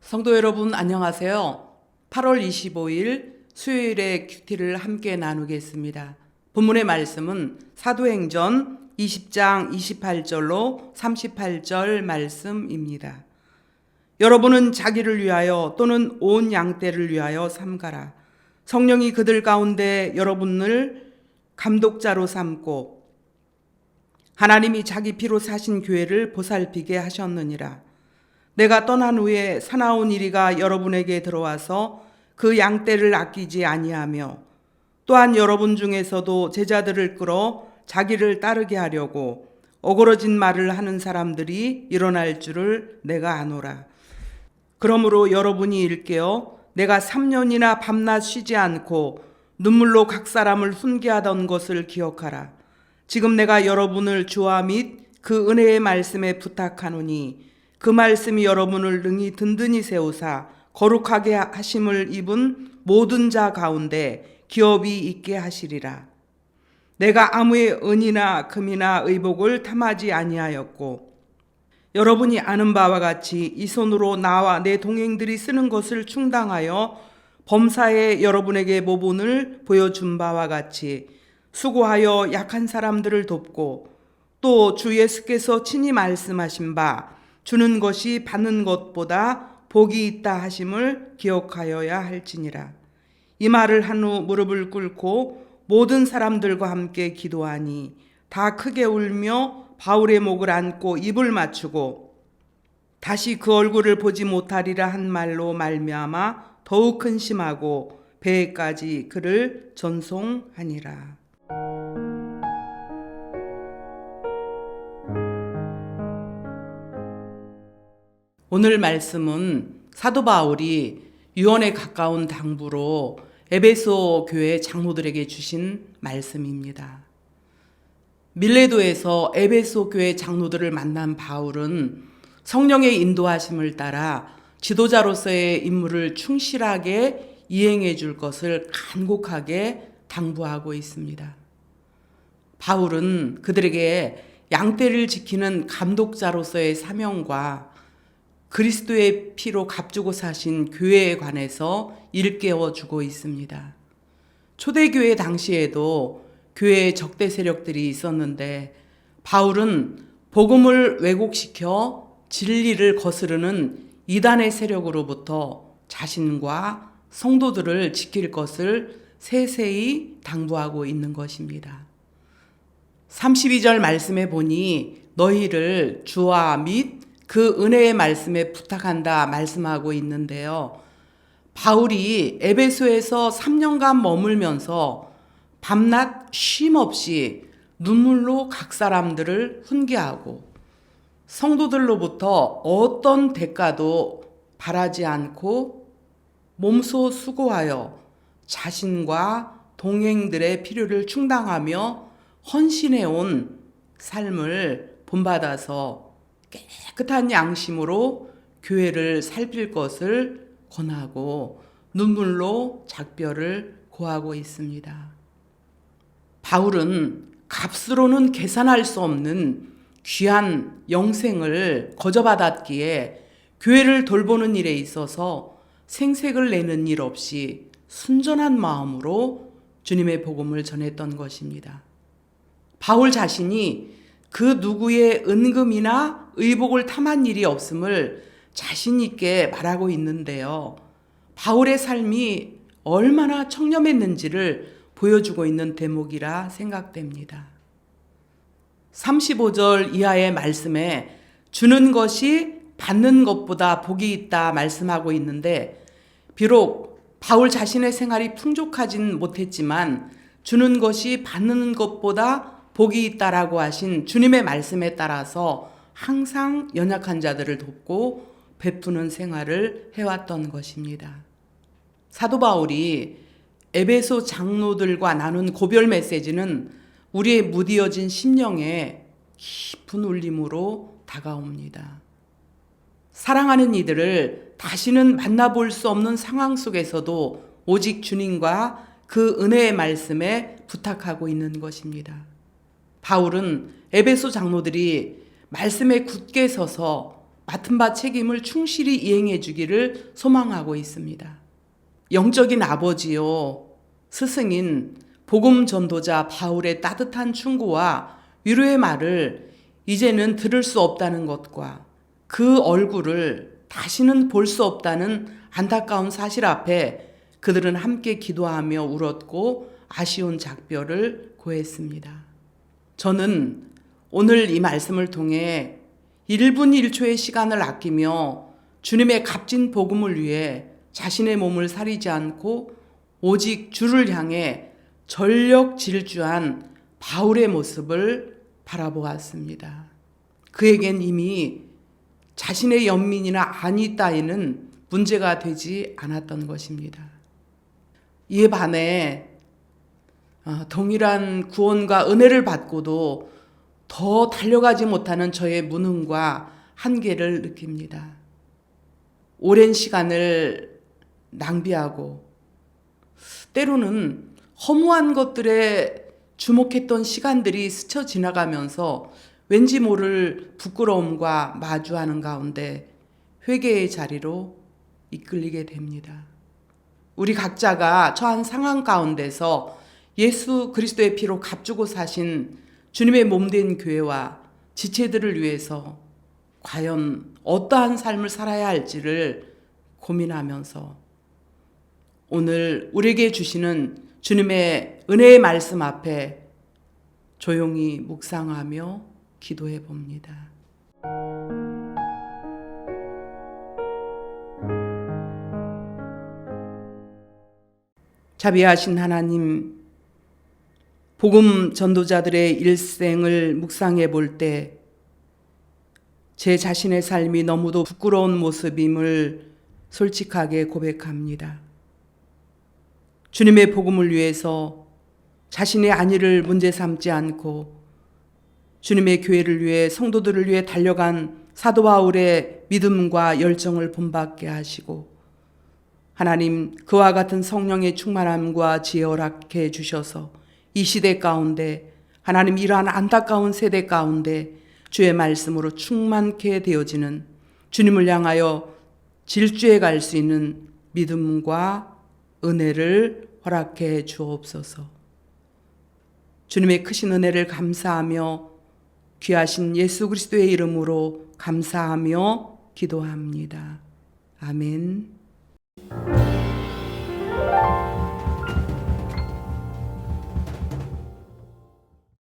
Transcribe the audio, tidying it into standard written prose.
성도 여러분 안녕하세요. 8월 25일 수요일에 큐티를 함께 나누겠습니다. 본문의 말씀은 사도행전 20장 28절로 38절 말씀입니다. 여러분은 자기를 위하여 또는 온 양떼를 위하여 삼가라. 성령이 그들 가운데 여러분을 감독자로 삼고 하나님이 자기 피로 사신 교회를 보살피게 하셨느니라. 내가 떠난 후에 사나운 이리가 여러분에게 들어와서 그 양떼를 아끼지 아니하며 또한 여러분 중에서도 제자들을 끌어 자기를 따르게 하려고 어그러진 말을 하는 사람들이 일어날 줄을 내가 아노라. 그러므로 여러분이 일깨어 내가 3년이나 밤낮 쉬지 않고 눈물로 각 사람을 훈계하던 것을 기억하라. 지금 내가 여러분을 주와 및 그 은혜의 말씀에 부탁하노니 그 말씀이 여러분을 능히 든든히 세우사 거룩하게 하심을 입은 모든 자 가운데 기업이 있게 하시리라. 내가 아무의 은이나 금이나 의복을 탐하지 아니하였고 여러분이 아는 바와 같이 이 손으로 나와 내 동행들이 쓰는 것을 충당하여 범사에 여러분에게 모본을 보여준 바와 같이 수고하여 약한 사람들을 돕고 또 주 예수께서 친히 말씀하신 바 주는 것이 받는 것보다 복이 있다 하심을 기억하여야 할지니라. 이 말을 한 후 무릎을 꿇고 모든 사람들과 함께 기도하니 다 크게 울며 바울의 목을 안고 입을 맞추고 다시 그 얼굴을 보지 못하리라 한 말로 말미암아 더욱 근심하고 배에까지 그를 전송하니라. 오늘 말씀은 사도 바울이 유언에 가까운 당부로 에베소 교회 장로들에게 주신 말씀입니다. 밀레도에서 에베소 교회 장로들을 만난 바울은 성령의 인도하심을 따라 지도자로서의 임무를 충실하게 이행해 줄 것을 간곡하게 당부하고 있습니다. 바울은 그들에게 양떼를 지키는 감독자로서의 사명과 그리스도의 피로 값주고 사신 교회에 관해서 일깨워 주고 있습니다. 초대교회 당시에도 교회에 적대 세력들이 있었는데 바울은 복음을 왜곡시켜 진리를 거스르는 이단의 세력으로부터 자신과 성도들을 지킬 것을 세세히 당부하고 있는 것입니다. 32절 말씀에 보니 너희를 주와 및 그 은혜의 말씀에 부탁한다 말씀하고 있는데요. 바울이 에베소에서 3년간 머물면서 밤낮 쉼 없이 눈물로 각 사람들을 훈계하고 성도들로부터 어떤 대가도 바라지 않고 몸소 수고하여 자신과 동행들의 필요를 충당하며 헌신해온 삶을 본받아서 깨끗한 양심으로 교회를 살필 것을 권하고 눈물로 작별을 고하고 있습니다. 바울은 값으로는 계산할 수 없는 귀한 영생을 거저받았기에 교회를 돌보는 일에 있어서 생색을 내는 일 없이 순전한 마음으로 주님의 복음을 전했던 것입니다. 바울 자신이 그 누구의 은금이나 의복을 탐한 일이 없음을 자신 있게 말하고 있는데요. 바울의 삶이 얼마나 청렴했는지를 보여주고 있는 대목이라 생각됩니다. 35절 이하의 말씀에 주는 것이 받는 것보다 복이 있다 말씀하고 있는데 비록 바울 자신의 생활이 풍족하진 못했지만 주는 것이 받는 것보다 복이 있다라고 하신 주님의 말씀에 따라서 항상 연약한 자들을 돕고 베푸는 생활을 해왔던 것입니다. 사도 바울이 에베소 장로들과 나눈 고별 메시지는 우리의 무디어진 심령에 깊은 울림으로 다가옵니다. 사랑하는 이들을 다시는 만나볼 수 없는 상황 속에서도 오직 주님과 그 은혜의 말씀에 부탁하고 있는 것입니다. 바울은 에베소 장로들이 말씀에 굳게 서서 맡은 바 책임을 충실히 이행해 주기를 소망하고 있습니다. 영적인 아버지요, 스승인 복음 전도자 바울의 따뜻한 충고와 위로의 말을 이제는 들을 수 없다는 것과 그 얼굴을 다시는 볼 수 없다는 안타까운 사실 앞에 그들은 함께 기도하며 울었고 아쉬운 작별을 고했습니다. 저는 오늘 이 말씀을 통해 1분 1초의 시간을 아끼며 주님의 값진 복음을 위해 자신의 몸을 사리지 않고 오직 주를 향해 전력 질주한 바울의 모습을 바라보았습니다. 그에겐 이미 자신의 연민이나 안위 따위는 문제가 되지 않았던 것입니다. 이에 반해 동일한 구원과 은혜를 받고도 더 달려가지 못하는 저의 무능과 한계를 느낍니다. 오랜 시간을 낭비하고 때로는 허무한 것들에 주목했던 시간들이 스쳐 지나가면서 왠지 모를 부끄러움과 마주하는 가운데 회개의 자리로 이끌리게 됩니다. 우리 각자가 처한 상황 가운데서 예수 그리스도의 피로 값주고 사신 주님의 몸된 교회와 지체들을 위해서 과연 어떠한 삶을 살아야 할지를 고민하면서 오늘 우리에게 주시는 주님의 은혜의 말씀 앞에 조용히 묵상하며 기도해 봅니다. 자비하신 하나님, 복음 전도자들의 일생을 묵상해 볼 때 제 자신의 삶이 너무도 부끄러운 모습임을 솔직하게 고백합니다. 주님의 복음을 위해서 자신의 안위를 문제 삼지 않고 주님의 교회를 위해 성도들을 위해 달려간 사도 바울의 믿음과 열정을 본받게 하시고 하나님 그와 같은 성령의 충만함과 지혜 허락해 주셔서 이 시대 가운데 하나님 이러한 안타까운 세대 가운데 주의 말씀으로 충만케 되어지는 주님을 향하여 질주해 갈 수 있는 믿음과 은혜를 허락해 주옵소서. 주님의 크신 은혜를 감사하며 귀하신 예수 그리스도의 이름으로 감사하며 기도합니다. 아멘.